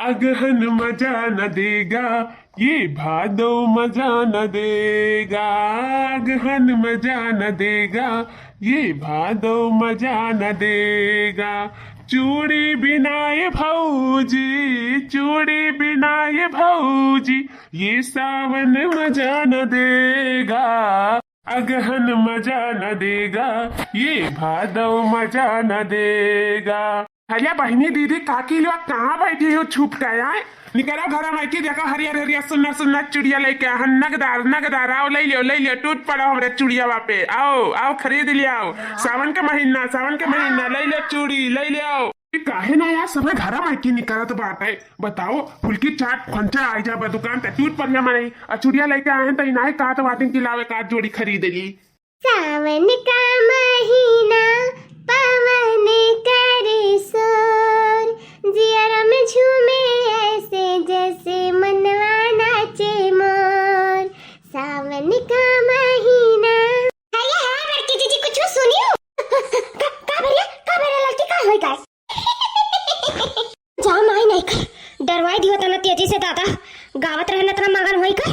अगहन मजा न देगा, ये भादो मजा न देगा। अगहन मजा न देगा, ये भादो मजा न देगा। चूड़ी बिनाए भौजी, चूड़ी बिनाए भौजी, ये सावन मजा न देगा। अगहन मजा न देगा, ये भादो मजा न देगा। अरे बहनी दीदी काकी लोग कहाँ बैठी हो छुप गया है? निकलो घर में की देखो हरियर हरियर सुन्नर सुन्नर चुड़िया लेके नगदार नगदार आओ ले लियो टूट पड़ो हमारे चुड़िया पे आओ आओ खरीद लिया आओ। सावन के महीना ले लियो चूड़ी ले लियो। काहे ना यार सब घर में की निकलत बात है बताओ। फुल्की चाट खंचा आई जा दुकान पे टूट पड़ हमारे चुड़िया लेके आए हैं तो इनाए का तो बातें खिलावे का जोड़ी खरीद ली। सावन का महीना पवन करे सोर, जियर में झूमे ऐसे जैसे मनवा नाचे मोर। सावन का महीना अरे हाँ लड़की जी कुछ सुनियो का भरिया लड़की का होई गाइस जा माई नहीं कर डरवाई दियो तना तेजी से दादा गावत रहना तना मगन होई का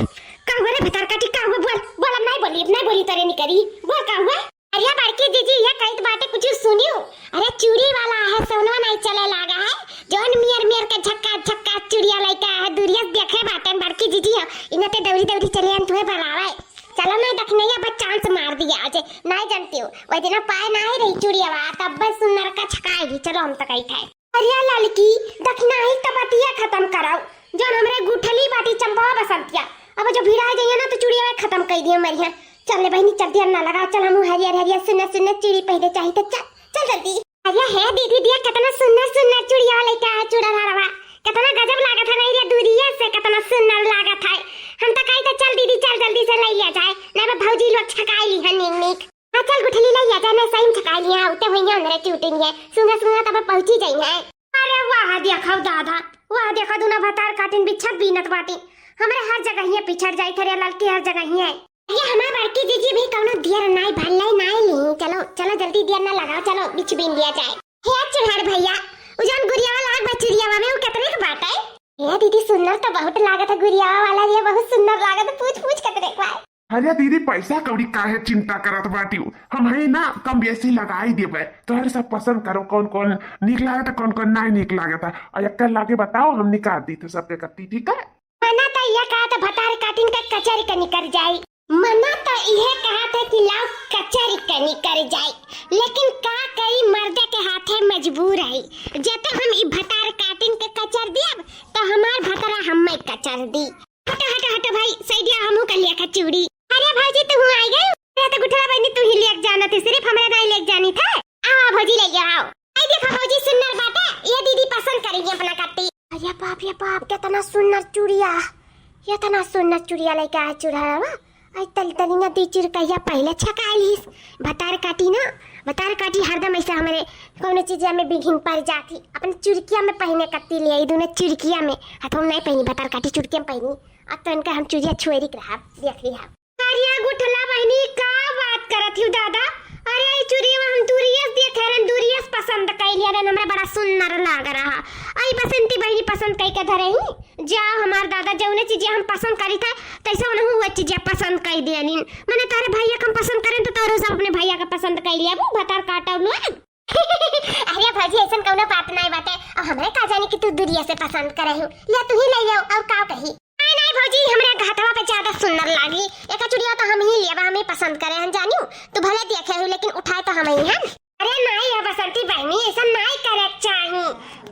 बरे भीतर का टिका हुआ बोल नहीं बोली तरे नहीं करी बोल का हुआ। अरे बड़की दीदी ये कहित बाटे कुछ सुनियो। अरे चूड़ी वाला है सोनवा नहीं चले लागा है जोन मियर के झक्का चूड़िया लेके है दूरिया देखे बाटे बड़की दीदी इनते दौड़ी चले अन तुम्हें भरावे चलो मैं देखने या बस चांस मार दिया आज नहीं जानती हूँ वो दिन पाए ना ही रही चूड़िया वाला तब बस सुंदर का छकाएगी चलो हम तक आई थे। अरे लड़की दखना ही तबतिया खत्म कराओ जो हमरे गुठली बाटी चंपा बसंतिया अब जो भिड़ा जाइए ना तो चूड़िया खत्म कर दियो मेरी है। चल ले बहनी चल दिया ना लगा चल हम हरियर सुन्नर चूड़ी पहने चाहिए तो चल जल्दी। अरे है दीदी दिया कितना सुन्नर चूड़िया लेके आया चूड़ा धारवा कितना गजब लागत है नहीं रे दूरिया से कितना सुन्नर लागत है। हम तो कही तो चल दीदी चल जल्दी से ले लिया जाए नहीं भौजी लोग छकाई ली है निक हां चल गुठली ले लिया जाए ना सही छकाई लिया उते हुई अंदर टूटी है सुंगा तब पहुंची जाई है। अरे वाह देखो दादा वाह देखो दुना भतार काटिन बिछा बीनत बाटी हमारे हर जगह ही पिछड़ जाई थे लड़की हर जगह ही है। ये हमारे बड़की दीदी भी कौनो दियर नाई भल्लाई नाई ली चलो जल्दी दियर ना लगाओ चलो बिछ बीन लिया जाए। हे चढ़ाड़ भैया उजान गुड़ियावा लाग बचरियावा में वो कितने का बात है? ये दीदी सुंदर तो बहुत लागत है गुड़ियावा वाला ये बहुत सुंदर लागत है पूछ कितने का है? अरे दीदी पैसा कौड़ी काहे चिंता करत बाटी हम है ना कम बेसी लगाई देबे तोहरे सब पसंद करो कौन निक लागत कौन नहीं निक लागत और एक लागे बताओ हम निकाल दी तो सबके कत्ती ठीक है। मना तो ये कहा था भतार काटिन का कचरी का निकर जाए मना तो यह कहा था कि लाओ कचरी का निकर जाए लेकिन का कई मर्दे के हाथे मजबूर है जब हम ई भतार काटिन के कचर दिया तो हमार भतारा हमें कचर दी। हट भाई सही दिया हमहू कर लिया कचौड़ी। अरे भाजी तू आई गई अरे तो गुठला बहनी तू ही लेके जाना थी सिर्फ हमें नहीं लेके जानी था। आओ भाजी ले आओ आई देखो भाजी सुंदर बात है ये दीदी पसंद करेगी अपना कट्टी। अरे बाप कितना सुंदर चूड़िया ये तना सुंदर चूड़िया लेके आया चूड़ावा आई तलिया दी चिरकैया पहले छकालीस भतार काटी हरदम ऐसे हमारे कौन चीज में बिघिन पड़ जाती अपन चुड़किया में पहने कत्ती ले आई दोनों चुड़किया में हाथों नहीं पहनी भतार काटी चुड़किया में पहनी अब तो इनका हम चुड़िया छुएरी रहा देख रही है। अरे गुठला बहनी का बात करत हूँ दादा अरे चूड़िया हम दूरियस देखे रन दूरियस पसंद कैलिया रन हमरा बड़ा सुंदर लाग रहा आई बसंती बहनी पसंद कई के धरे ही जा हमार दादा जौने चीज हम पसंद करी था तैसे उन्हें वो चीज पसंद कर दियलिन माने तारे भैया हम पसंद करें तो तारो सब अपने भैया का पसंद कर लिया वो भतार काटा लो। अरे भाजी ऐसा कौनो बात नहीं बाटे और हमरे का जाने कि तू दूरिया से पसंद करे हो ले तू ही ले जाओ और का कही नहीं भौजी हमरा घाटवा पे ज्यादा सुंदर लागी एक चूड़िया तो हम ही लेबा हमें पसंद करे हम जानियो तो भले देखे हो लेकिन उठाए तो हम ही हैं। अरे नहीं है बसंती बहनी ऐसा नहीं करे चाहिए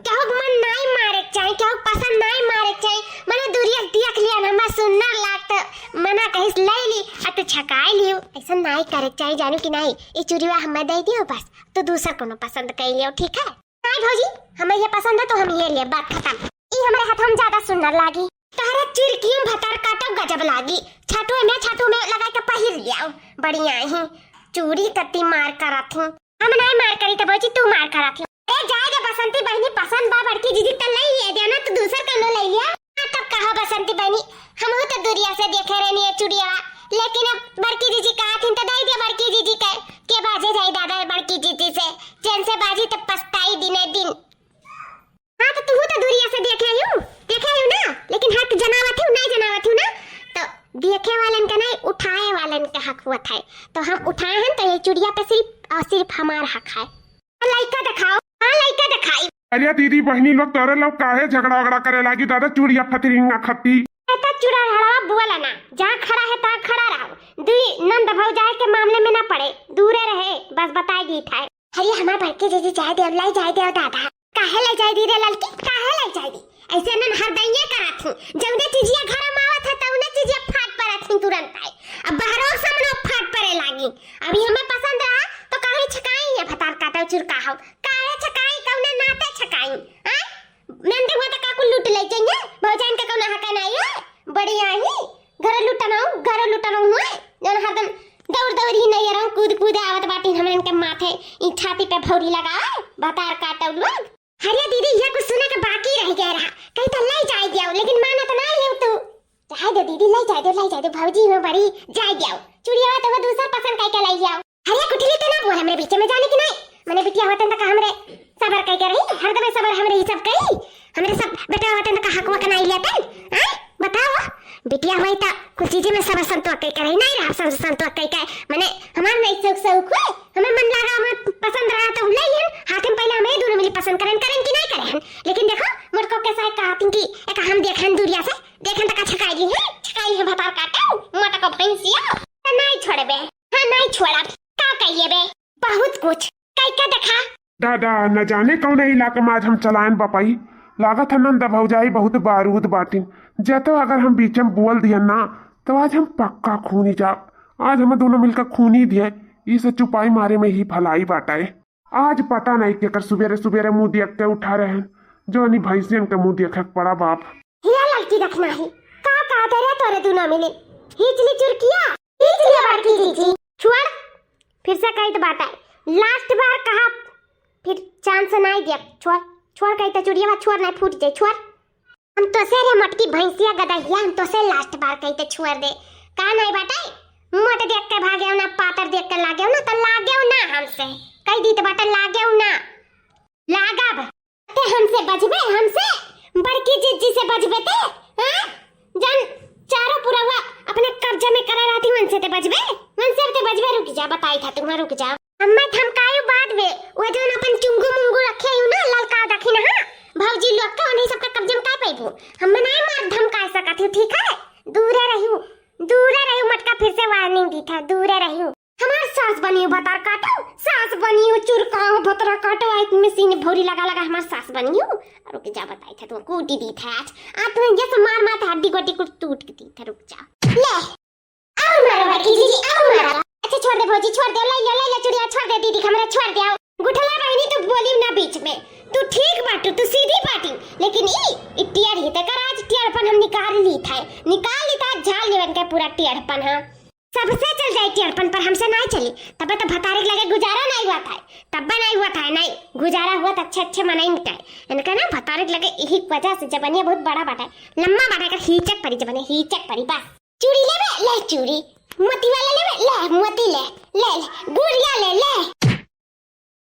क्या मन नहीं मारे चाहिए क्या पसंद नहीं मारे चाहिए मैंने दूरिया देख लिया हमरा सुंदर लागत मना कहिस ले ली आ तो छकाई लियो ऐसा नहीं करे चाहिए जानो कि नहीं ये चूड़िया हमें दे दियो बस तो दूसरा कोनो पसंद कर लियो ठीक है। नहीं भौजी हमें ये पसंद है तो हम ये ले बात खत्म ये हमारे हाथ हम ज्यादा सुंदर लागी तारा चिरकियों भतार काटो गजब लागी छाटो में लगा के पहिर लियाओ बढ़िया ही चूड़ी कत्ती मार करत हूं हम नहीं मार करी तो बोची तू मार करत हूं। ए जाए दे बसंती बहनी पसंद बा बड़की दीदी त ले लिए दे ना तो दूसर कनो ले लिया तब कहा बसंती बहनी हम तो दूरिया से देखे रहनी है चूड़िया लेकिन अब बड़की दीदी कहा थी तो दे दे बड़की दीदी के बाजे जाई दादा बड़की दीदी से चैन से बाजी तो पछताई दिन। हां तो तू तो दूरिया से देखे हूं हुआ था, तो हम उठाए हैं तो ये चुड़िया पे सिर्फ और सिर्फ हमारा हक है। लड़का दिखाओ। हाँ लड़का दिखाई। अरे दीदी बहनी लोग तोरे लोग काहे झगड़ा वगड़ा करे लागी दादा चूड़िया फतरिंगा खत्ती चुड़ा हड़वा बोला ना, जहाँ खड़ा है तहाँ खड़ा रहो। दुई नंद भौजाई के मामले में ना पड़े, दूरे रहे, बस बताई दी था। अरे हमारे बड़के जैसे जाए देव लाई जाए देव दादा, काहे लाई जाए दी रे लड़की, काहे लाई जाए दी? ऐसे नन हर दैये करा थी, जब ने चीजिया घर में आवत है तब ने चीजिया फाट पड़ा थी तुरंत आई। अब बाहरों सामने फाट पड़े लागी। अभी हमें पसंद रहा तो काहे छकाई है भतार काटा चुरका हो, काहे छकाई कौने नाते छकाई हैं? नंद हुआ तो काकू लूट ले जाएंगे, भौजाइन का कौन हक नहीं है? बढ़िया ही घर लुटना हुआ जन हरदम दौड़ दौड़ ही नहीं रहा, कूद कूद आवत बाटी हमरे इनके माथे ई छाती पे भौरी लगाए बतार काटा लोग। अरे दीदी ये कुछ सुने के बाकी रह गया रहा, कहीं तो लाई जाए दिया, लेकिन माना तो नहीं है तू। जाए दे दीदी, लाई जाए दे भौजी में बड़ी जाए दिया, चुड़िया तो वो दूसरा पसंद करके लाई जाओ। अरे कुठली तो ना बोल हमरे बीच में जाने की नहीं, मैंने बिटिया होतन तो हमरे सबर कह के रही, हरदम सबर हमरे ही सब कही, हमरे सब बेटा होतन तो हक वक नहीं लेतन हैं? बताओ बिटिया हुई तो कुछ चीजें में सब संतोष कह के रही नहीं रहा, सब संतोष कह के मैंने हमार नहीं शौक हुए, हमें मन लगा, हमें पसंद रहा तो ले हैं हाथ में, पहले हमें दोनों मिली पसंद करें कि नहीं करें। लेकिन देखो मुझको कैसा कहती कि एक हम देखन दूरिया से देखन तक छकाई है भतार काटे मोटा को भैंसिया नहीं छोड़बे। हां नहीं छोड़ा का कहिए बे, बहुत कुछ कई का देखा दादा न जाने कौन इलाके में आज हम चलाएं बपाई लागत है नंद भौजाई बहुत बारूद बाटिन जतो अगर हम बीच में बोल दिए ना तो आज हम पक्का खूनी जा, आज हम दोनों मिलकर खूनी दिए, इस चुपाई मारे में ही भलाई बाटाए। आज पता नहीं कि कर सुबेरे सुबेरे मुंह देख के उठा रहे हैं, जो नहीं भैंसियन के मुंह देखे पड़ा बाप। हिया लड़की रखना है का तेरे तोरे दोनों मिले हिचली चुरकिया हिचली बाकी हिचली छोड़, फिर से कही तो बात है लास्ट बार कहा, फिर चांस नहीं दिया, छोड़ कही तो चुड़िया बात छोड़ नहीं फूट जाए, छोड़ हम तो से रे मटकी भैंसिया गदहिया, हम तो से लास्ट बार कही तो छोड़ दे का नहीं बाटाई, मोट देख के भागे ना, पातर देख के लागे ना, तो लागे ना हमसे कही दी तो बाटा लागे ना, लागब ते हमसे बजबे, हमसे बड़की जीजी से बजबे ते हां जन चारों पुरवा अपने कब्जे में करा रहती मन से ते बजबे, रुक जा बताई था तुम, रुक जा हमें धमकायो बाद में वो जो अपन चुंगू मुंगू रखे हूं ना ललका रखी ना भौजी लोग का उन्हीं सबका कब्जे में का पाइबो, हम नहीं मार धमका सकत हूं, ठीक है दूर रहियो मटका फिर से वार्निंग दी था, दूर रहियो। हमार सास बनियो भतार काटो, सास बनियो चुरकाओ भतरा काटो, एक मशीन भौरी लगा हमार सास बनियो, रुक जा बताई था तुम कूटी दी था आज तो ये सब मार हड्डी गोटी को टूट दी था, रुक जा ले आओ मारो बाकी जी आओ मारो। अच्छा छोड़ दे भौजी, छोड़ दे, ले ले चुड़िया छोड़ दे, दीदी हमरा छोड़ दे, गुठला बहनी तो बोली ना बीच में, तू ठीक बाटू तू सीधी बाटी, लेकिन ई टियर ही तक आज टियरपन हम निकाल ली था झाल लेवन का पूरा टियरपन। हां सबसे चल जाए टियरपन पर हमसे नहीं चली, तब तो भतारे लगे गुजारा नहीं हुआ था, तब नहीं हुआ था, नहीं गुजारा हुआ तो अच्छे मनाई मिटाए इनका ना, भतारे लगे यही वजह से जबनिया बहुत बड़ा बाटा लंबा बाटा का हीचक परी जबनिया हीचक परी, बस चूड़ी ले चूड़ी मोती वाला ले मोती ले गुड़िया ले।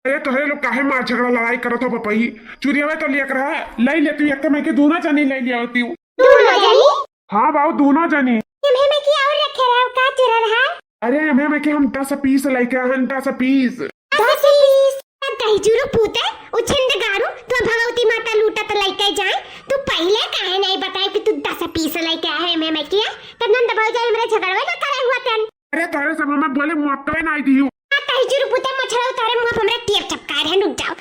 अरे तो लोग काहे मार झगड़ा लड़ाई करत हो बपाई, चुरिया में तो लिया कर लाई लेती एक मैं के दोनों जनी ले लिया होती हूं, दोनों जनी हां बाऊ दोनों जनी में की और रखे रहो का चुरा रहा। अरे मैं के हम 10 पीस लेके आन 10 पीस कहीं जुरो पूते उछंद गारू तो भगवती माता लूटा तो लेके जाए, तू पहले काहे नहीं बताई कि तू 10 पीस लेके आए मैं किया, तब नंद भौजाई मेरे झगड़वा ना करे हुआ तन। अरे तारे सब मैं बोले मौका नहीं दी हूं, कहीं जुरो पूते मछड़ा उतारे मुंह हमरे टियर चपका रहे, रुक जाओ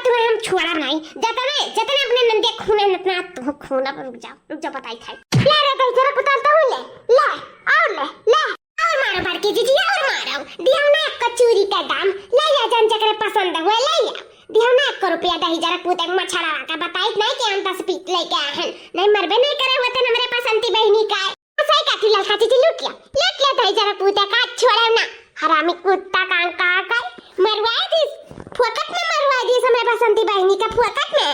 तुम्हें हम छोड़ा नहीं जतने अपने नंदे खूने नतना तू खूना, रुक जाओ बताई था ले रे कहीं जरा उतारता हूं, ले और मारो बड़की जीजी और मारो दियो ना कचूरी का दाम ले जा, जन चक्र पसंद हुए ले जा दियो ना 1 रुपया दही जरा पूते मछड़ा का बताई नहीं कि हम 10 पीस लेके आए हैं, नहीं मरबे नहीं करे हुए तो हमरे पसंदी बहनी का सही का थी ललका चीज लूट लिया दही जरा पूते का छोड़े ना, हरामी कुत्ता का मरवाए दी फुकट में, मरवाए दी हमरे पसंदी बहनी का फुकट में।